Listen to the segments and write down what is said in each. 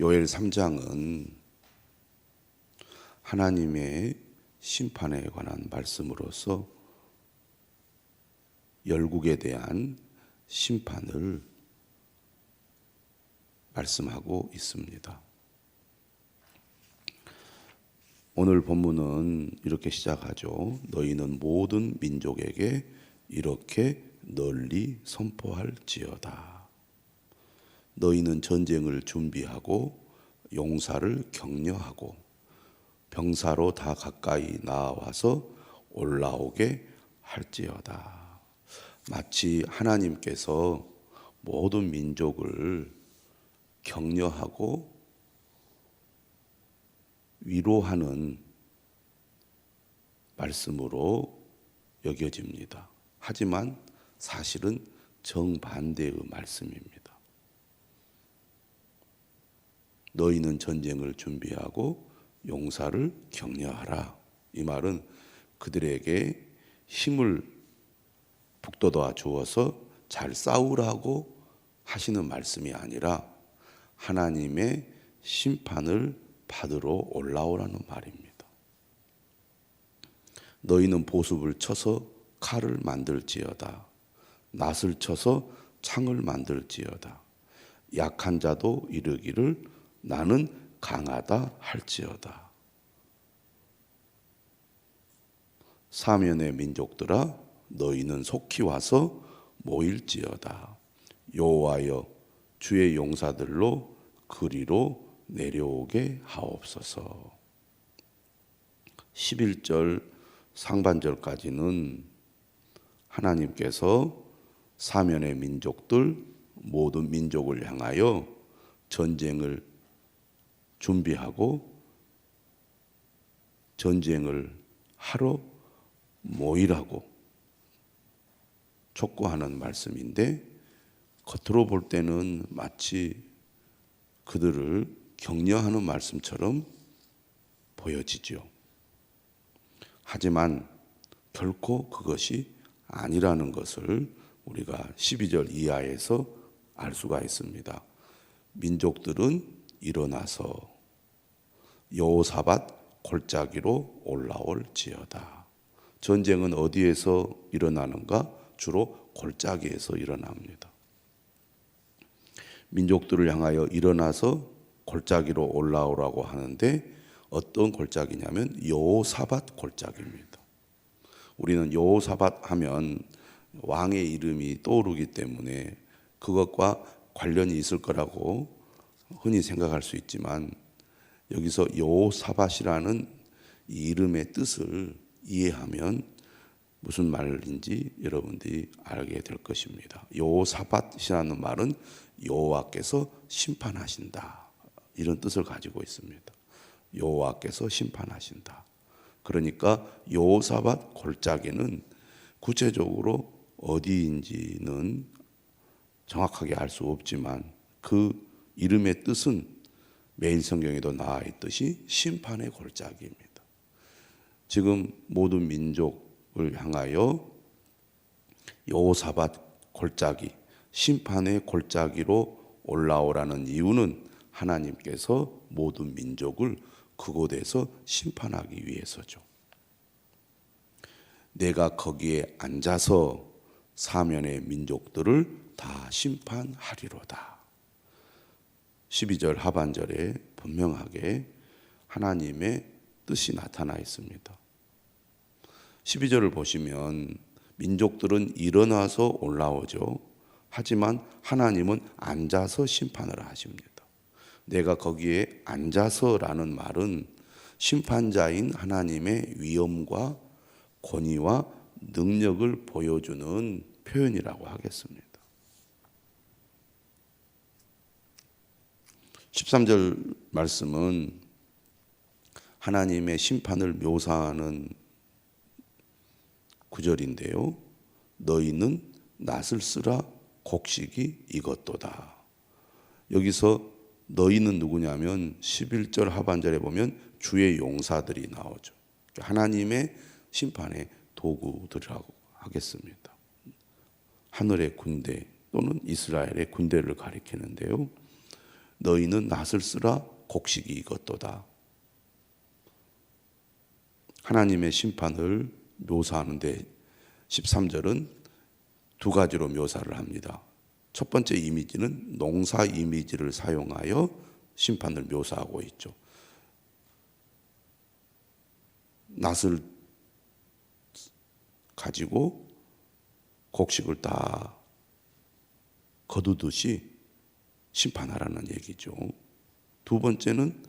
요엘 3장은 하나님의 심판에 관한 말씀으로서 열국에 대한 심판을 말씀하고 있습니다. 오늘 본문은 이렇게 시작하죠. 너희는 모든 민족에게 이렇게 널리 선포할지어다. 너희는 전쟁을 준비하고 용사를 격려하고 병사로 다 가까이 나와서 올라오게 할지어다. 마치 하나님께서 모든 민족을 격려하고 위로하는 말씀으로 여겨집니다. 하지만 사실은 정반대의 말씀입니다. 너희는 전쟁을 준비하고 용사를 격려하라. 이 말은 그들에게 힘을 북돋아 주어서 잘 싸우라고 하시는 말씀이 아니라 하나님의 심판을 받으러 올라오라는 말입니다. 너희는 보습을 쳐서 칼을 만들지어다. 낫을 쳐서 창을 만들지어다. 약한 자도 이르기를 나는 강하다 할지어다. 사면의 민족들아 너희는 속히 와서 모일지어다. 여호와여 주의 용사들로 그리로 내려오게 하옵소서. 11절 상반절까지는 하나님께서 사면의 민족들 모든 민족을 향하여 전쟁을 준비하고 전쟁을 하러 모이라고 촉구하는 말씀인데 겉으로 볼 때는 마치 그들을 격려하는 말씀처럼 보여지죠. 하지만 결코 그것이 아니라는 것을 우리가 12절 이하에서 알 수가 있습니다. 민족들은 일어나서 여호사밧 골짜기로 올라올지어다. 전쟁은 어디에서 일어나는가? 주로 골짜기에서 일어납니다. 민족들을 향하여 일어나서 골짜기로 올라오라고 하는데 어떤 골짜기냐면 여호사밧 골짜기입니다. 우리는 여호사밧 하면 왕의 이름이 떠오르기 때문에 그것과 관련이 있을 거라고 흔히 생각할 수 있지만 여기서 여호사밧이라는 이 이름의 뜻을 이해하면 무슨 말인지 여러분들이 알게 될 것입니다. 여호사밧이라는 말은 여호와께서 심판하신다 이런 뜻을 가지고 있습니다. 여호와께서 심판하신다. 그러니까 여호사밧 골짜기는 구체적으로 어디인지는 정확하게 알 수 없지만 그 이름의 뜻은 매일 성경에도 나와 있듯이 심판의 골짜기입니다. 지금 모든 민족을 향하여 여호사밧 골짜기, 심판의 골짜기로 올라오라는 이유는 하나님께서 모든 민족을 그곳에서 심판하기 위해서죠. 내가 거기에 앉아서 사면의 민족들을 다 심판하리로다. 12절 하반절에 분명하게 하나님의 뜻이 나타나 있습니다. 12절을 보시면 민족들은 일어나서 올라오죠. 하지만 하나님은 앉아서 심판을 하십니다. 내가 거기에 앉아서라는 말은 심판자인 하나님의 위엄과 권위와 능력을 보여주는 표현이라고 하겠습니다. 13절 말씀은 하나님의 심판을 묘사하는 구절인데요. 너희는 낫을 쓰라 곡식이 이것도다. 여기서 너희는 누구냐면 11절 하반절에 보면 주의 용사들이 나오죠. 하나님의 심판의 도구들이라고 하겠습니다. 하늘의 군대 또는 이스라엘의 군대를 가리키는데요. 너희는 낫을 쓰라 곡식이 익었도다. 하나님의 심판을 묘사하는데 13절은 두 가지로 묘사를 합니다. 첫 번째 이미지는 농사 이미지를 사용하여 심판을 묘사하고 있죠. 낫을 가지고 곡식을 다 거두듯이 심판하라는 얘기죠. 두 번째는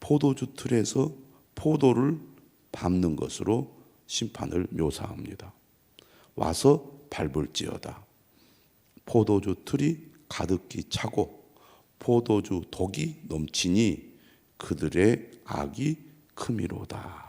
포도주 틀에서 포도를 밟는 것으로 심판을 묘사합니다. 와서 밟을지어다. 포도주 틀이 가득히 차고 포도주 독이 넘치니 그들의 악이 크미로다.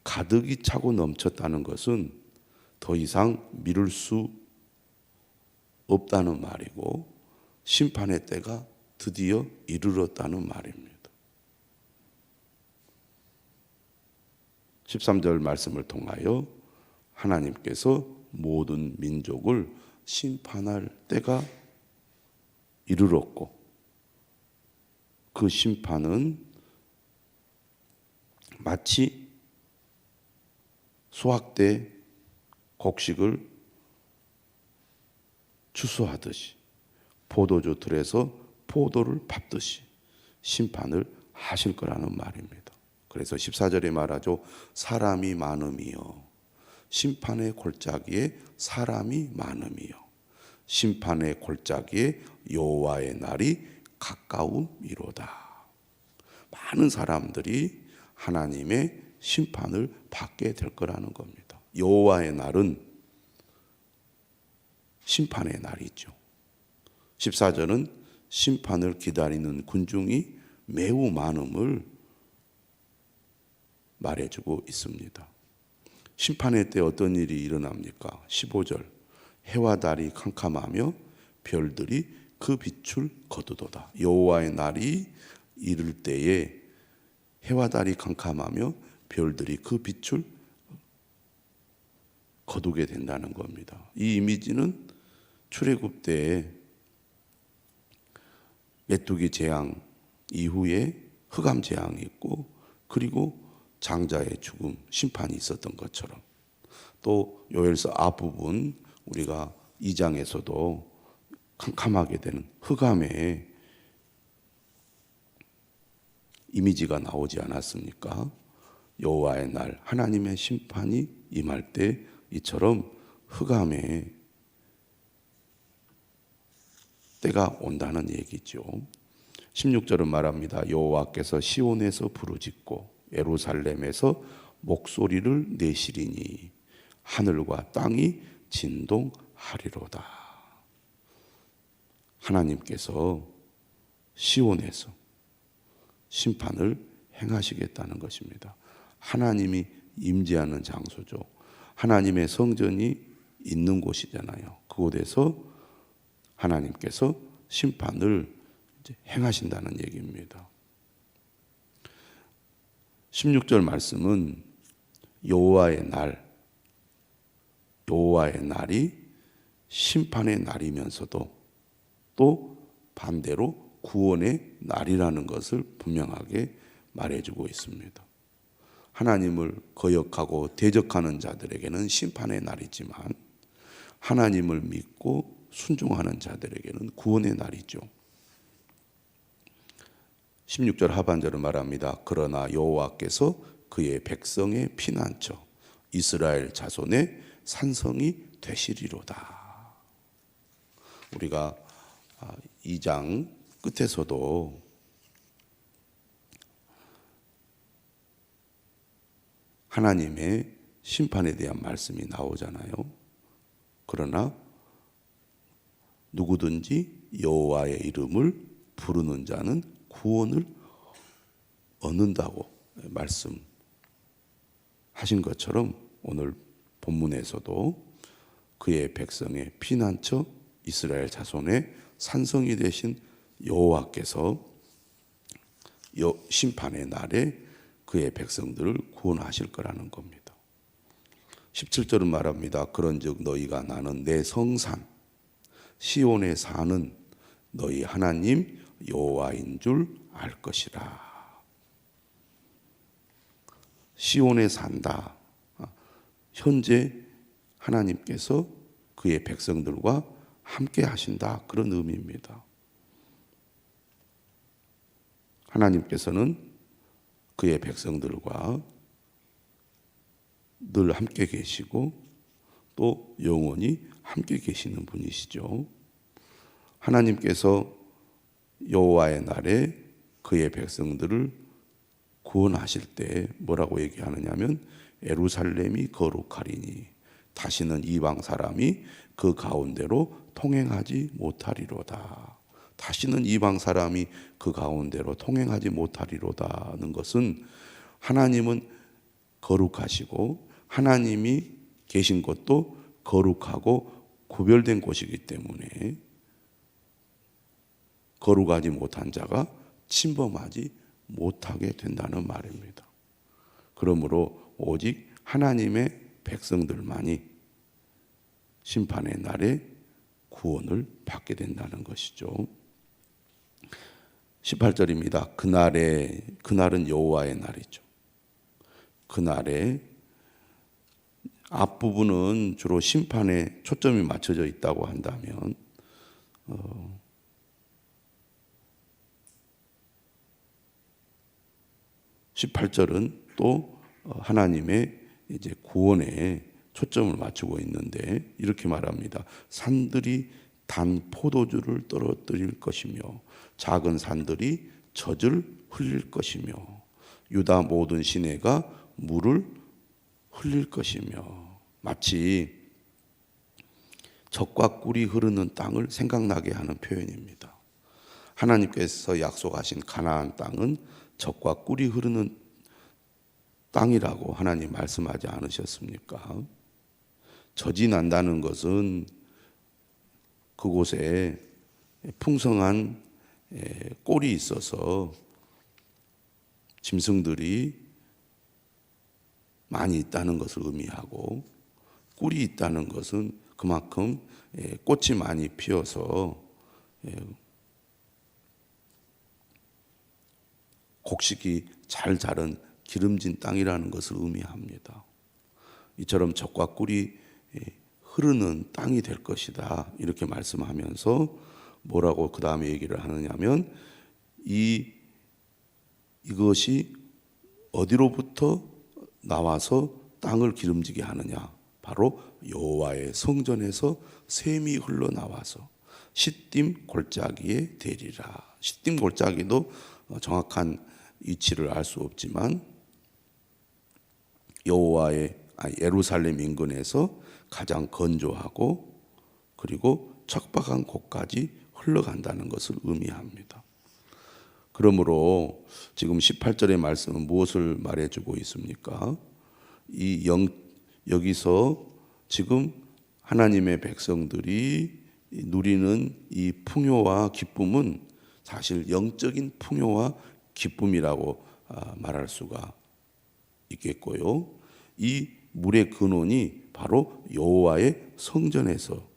가득히 차고 넘쳤다는 것은 더 이상 미룰 수 없다는 말이고 심판의 때가 드디어 이르렀다는 말입니다. 13절 말씀을 통하여 하나님께서 모든 민족을 심판할 때가 이르렀고 그 심판은 마치 수확 때 곡식을 추수하듯이 포도주 틀에서 포도를 밟듯이 심판을 하실 거라는 말입니다. 그래서 14절에 말하죠. 사람이 많음이요 심판의 골짜기에 사람이 많음이요 심판의 골짜기에 여호와의 날이 가까움이로다. 많은 사람들이 하나님의 심판을 받게 될 거라는 겁니다. 여호와의 날은 심판의 날이죠. 14절은 심판을 기다리는 군중이 매우 많음을 말해주고 있습니다. 심판의 때 어떤 일이 일어납니까? 15절 해와 달이 캄캄하며 별들이 그 빛을 거두도다. 여호와의 날이 이를 때에 해와 달이 캄캄하며 별들이 그 빛을 거두게 된다는 겁니다. 이 이미지는 출애굽 때에 메뚜기 재앙 이후에 흑암 재앙이 있고 그리고 장자의 죽음 심판이 있었던 것처럼 또 요엘서 앞부분 우리가 2장에서도 캄캄하게 되는 흑암의 이미지가 나오지 않았습니까? 여호와의 날 하나님의 심판이 임할 때 이처럼 흑암의 때가 온다는 얘기죠. 16절은 말합니다. 여호와께서 시온에서 부르짖고 예루살렘에서 목소리를 내시리니 하늘과 땅이 진동하리로다. 하나님께서 시온에서 심판을 행하시겠다는 것입니다. 하나님이 임재하는 장소죠. 하나님의 성전이 있는 곳이잖아요. 그곳에서 하나님께서 심판을 행하신다는 얘기입니다. 16절 말씀은 여호와의 날이 심판의 날이면서도 또 반대로 구원의 날이라는 것을 분명하게 말해주고 있습니다. 하나님을 거역하고 대적하는 자들에게는 심판의 날이지만 하나님을 믿고 순종하는 자들에게는 구원의 날이죠. 16절 하반절을 말합니다. 그러나 여호와께서 그의 백성의 피난처 이스라엘 자손의 산성이 되시리로다. 우리가 2장 끝에서도 하나님의 심판에 대한 말씀이 나오잖아요. 그러나 누구든지 여호와의 이름을 부르는 자는 구원을 얻는다고 말씀하신 것처럼 오늘 본문에서도 그의 백성의 피난처 이스라엘 자손의 산성이 되신 여호와께서 심판의 날에 그의 백성들을 구원하실 거라는 겁니다. 17절은 말합니다. 그런즉 너희가 나는 내 성산 시온에 사는 너희 하나님 여호와인 줄 알 것이라. 시온에 산다. 현재 하나님께서 그의 백성들과 함께 하신다. 그런 의미입니다. 하나님께서는 그의 백성들과 늘 함께 계시고 또 영원히 함께 계시는 분이시죠. 하나님께서 여호와의 날에 그의 백성들을 구원하실 때 뭐라고 얘기하느냐면 예루살렘이 거룩하리니 다시는 이방 사람이 그 가운데로 통행하지 못하리로다. 다시는 이방 사람이 그 가운데로 통행하지 못하리로다는 것은 하나님은 거룩하시고 하나님이 계신 곳도 거룩하고 구별된 곳이기 때문에 거룩하지 못한 자가 침범하지 못하게 된다는 말입니다. 그러므로 오직 하나님의 백성들만이 심판의 날에 구원을 받게 된다는 것이죠. 18절입니다. 그날은 여호와의 날이죠. 그날에 앞부분은 주로 심판에 초점이 맞춰져 있다고 한다면 18절은 또 하나님의 이제 구원에 초점을 맞추고 있는데 이렇게 말합니다. 산들이 단 포도주를 떨어뜨릴 것이며 작은 산들이 젖을 흘릴 것이며 유다 모든 시내가 물을 흘릴 것이며 마치 젖과 꿀이 흐르는 땅을 생각나게 하는 표현입니다. 하나님께서 약속하신 가나안 땅은 젖과 꿀이 흐르는 땅이라고 하나님 말씀하지 않으셨습니까? 젖이 난다는 것은 그곳에 풍성한 꼴이 있어서 짐승들이 많이 있다는 것을 의미하고 꿀이 있다는 것은 그만큼 꽃이 많이 피어서 곡식이 잘 자란 기름진 땅이라는 것을 의미합니다. 이처럼 젖과 꿀이 흐르는 땅이 될 것이다 이렇게 말씀하면서 뭐라고 그 다음에 얘기를 하느냐면 이것이 어디로부터 나와서 땅을 기름지게 하느냐, 바로 여호와의 성전에서 샘이 흘러나와서 시딤 골짜기에 대리라. 시딤 골짜기도 정확한 위치를 알 수 없지만 예루살렘 인근에서 가장 건조하고 그리고 척박한 곳까지 흘러간다는 것을 의미합니다. 그러므로 지금 18절의 말씀은 무엇을 말해주고 있습니까? 여기서 지금 하나님의 백성들이 누리는 이 풍요와 기쁨은 사실 영적인 풍요와 기쁨이라고 말할 수가 있겠고요. 이 물의 근원이 바로 여호와의 성전에서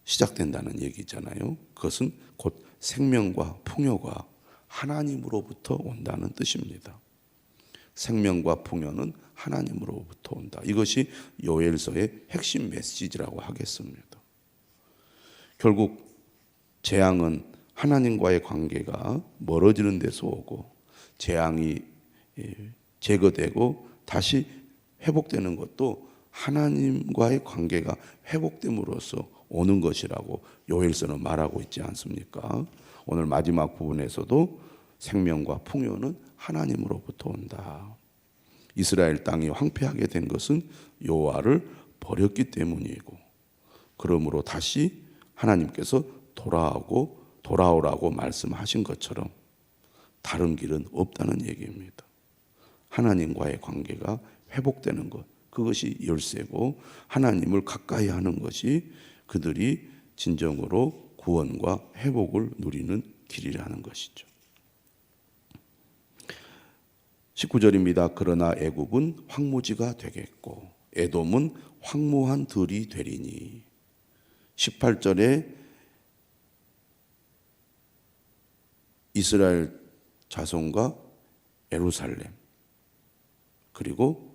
시작된다는 얘기잖아요. 그것은 곧 생명과 풍요가 하나님으로부터 온다는 뜻입니다. 생명과 풍요는 하나님으로부터 온다. 이것이 요엘서의 핵심 메시지라고 하겠습니다. 결국 재앙은 하나님과의 관계가 멀어지는 데서 오고 재앙이 제거되고 다시 회복되는 것도 하나님과의 관계가 회복됨으로써 오는 것이라고 요엘서는 말하고 있지 않습니까? 오늘 마지막 부분에서도 생명과 풍요는 하나님으로부터 온다. 이스라엘 땅이 황폐하게 된 것은 여호와를 버렸기 때문이고, 그러므로 다시 하나님께서 돌아오라고 말씀하신 것처럼 다른 길은 없다는 얘기입니다. 하나님과의 관계가 회복되는 것, 그것이 열쇠고 하나님을 가까이 하는 것이 그들이 진정으로 구원과 회복을 누리는 길이라는 것이죠. 19절입니다. 그러나 애굽은 황무지가 되겠고 에돔은 황무한 들이 되리니. 18절에 이스라엘 자손과 예루살렘, 그리고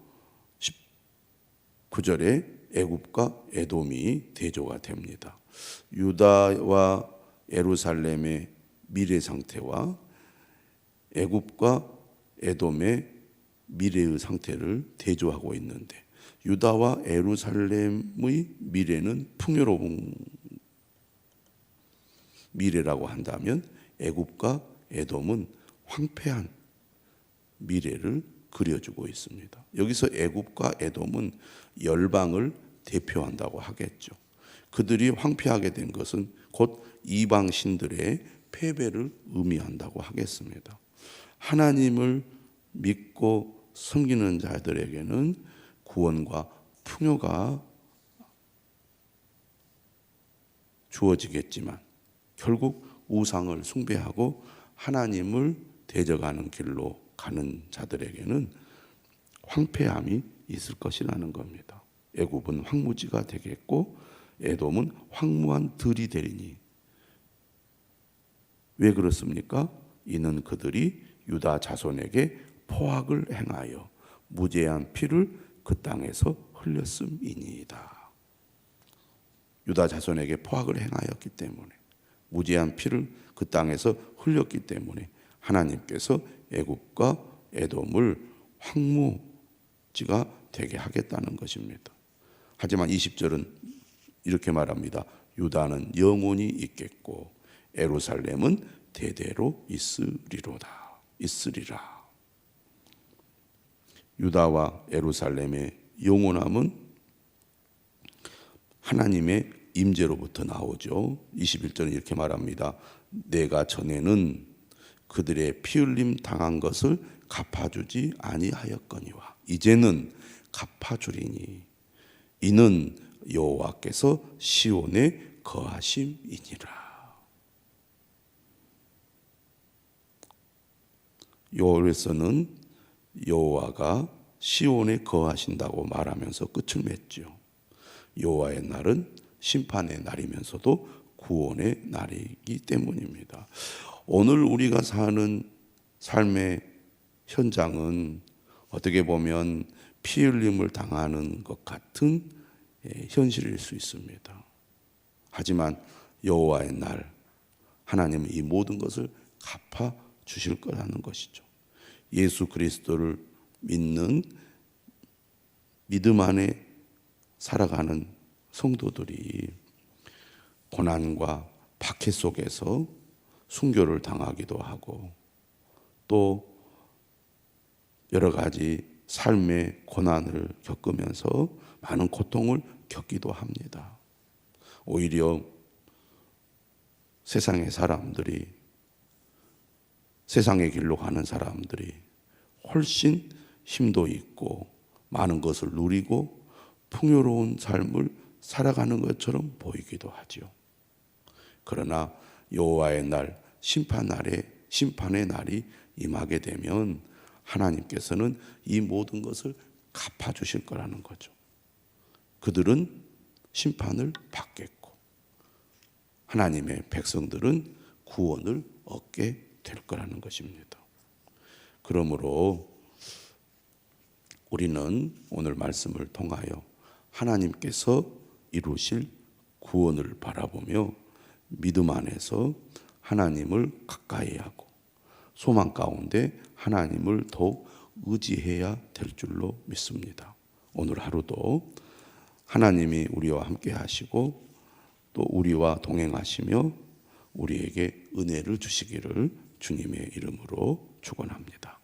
19절에 애굽과 에돔이 대조가 됩니다. 유다와 예루살렘의 미래 상태와 애굽과 에돔의 미래의 상태를 대조하고 있는데, 유다와 예루살렘의 미래는 풍요로운 미래라고 한다면 애굽과 에돔은 황폐한 미래를 그려주고 있습니다. 여기서 애굽과 에돔은 열방을 대표한다고 하겠죠. 그들이 황폐하게 된 것은 곧 이방 신들의 패배를 의미한다고 하겠습니다. 하나님을 믿고 섬기는 자들에게는 구원과 풍요가 주어지겠지만 결국 우상을 숭배하고 하나님을 대적하는 길로 가는 자들에게는 황폐함이 있을 것이라는 겁니다. 애굽은 황무지가 되겠고 에돔은 황무한 들이 되리니. 왜 그렇습니까? 이는 그들이 유다 자손에게 포악을 행하여 무죄한 피를 그 땅에서 흘렸음이니이다. 유다 자손에게 포악을 행하였기 때문에, 무죄한 피를 그 땅에서 흘렸기 때문에 하나님께서 애굽과 에돔을 황무지가 되게 하겠다는 것입니다. 하지만 20절은 이렇게 말합니다. 유다는 영원히 있겠고 예루살렘은 대대로 있으리라. 유다와 예루살렘의 영원함은 하나님의 임재로부터 나오죠. 21절은 이렇게 말합니다. 내가 전에는 그들의 피 흘림 당한 것을 갚아주지 아니하였거니와 이제는 갚아주리니 이는 여호와께서 시온에 거하심이니라. 요엘서는 여호와가 시온에 거하신다고 말하면서 끝을 맺죠. 여호와의 날은 심판의 날이면서도 구원의 날이기 때문입니다. 오늘 우리가 사는 삶의 현장은 어떻게 보면 피 흘림을 당하는 것 같은 현실일 수 있습니다. 하지만 여호와의 날, 하나님은 이 모든 것을 갚아 주실 거라는 것이죠. 예수 그리스도를 믿는 믿음 안에 살아가는 성도들이 고난과 박해 속에서 순교를 당하기도 하고 또 여러 가지 삶의 고난을 겪으면서 많은 고통을 겪기도 합니다. 오히려 세상의 사람들이, 세상의 길로 가는 사람들이 훨씬 힘도 있고 많은 것을 누리고 풍요로운 삶을 살아가는 것처럼 보이기도 하죠. 그러나 여호와의 날, 심판의 날이 임하게 되면 하나님께서는 이 모든 것을 갚아주실 거라는 거죠. 그들은 심판을 받겠고 하나님의 백성들은 구원을 얻게 될 거라는 것입니다. 그러므로 우리는 오늘 말씀을 통하여 하나님께서 이루실 구원을 바라보며 믿음 안에서 하나님을 가까이 하고 소망 가운데 하나님을 더욱 의지해야 될 줄로 믿습니다. 오늘 하루도 하나님이 우리와 함께 하시고 또 우리와 동행하시며 우리에게 은혜를 주시기를 주님의 이름으로 축원합니다.